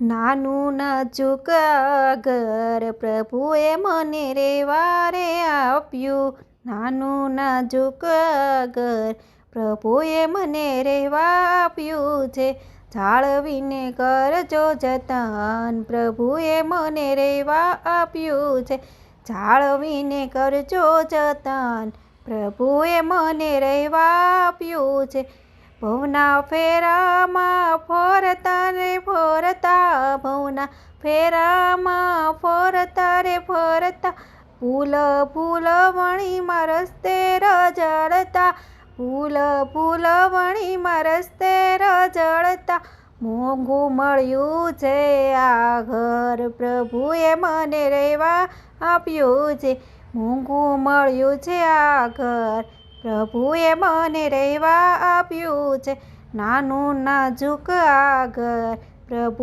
નાનું નાજુક આ ઘર પ્રભુએ મને રહેવા રે આપ્યું. નાનું નાજુક આ ઘર પ્રભુએ મને રહેવા આપ્યું છે. જાળવીને કરજો જતન પ્રભુએ મને રહેવા આપ્યું છે. જાળવીને કરજો જતન પ્રભુએ મને રહેવા આપ્યું છે. ભવના ફેરામાં ફરતા રે ફરતા, ભવના ફેરામાં ફરતા રે ફરતા, ફૂલ ફૂલ વણીમાં રસ્તે રઝળતા, ફૂલ ફૂલ વણીમાં રસ્તે રઝળતા. મોંઘું મળ્યું છે આ ઘર પ્રભુએ મને રહેવા આપ્યું છે. મોંઘું મળ્યું છે આ ઘર પ્રભુએ મને રહેવા આપ્યું છે. નાનું નાજુક આ ઘર પ્રભુ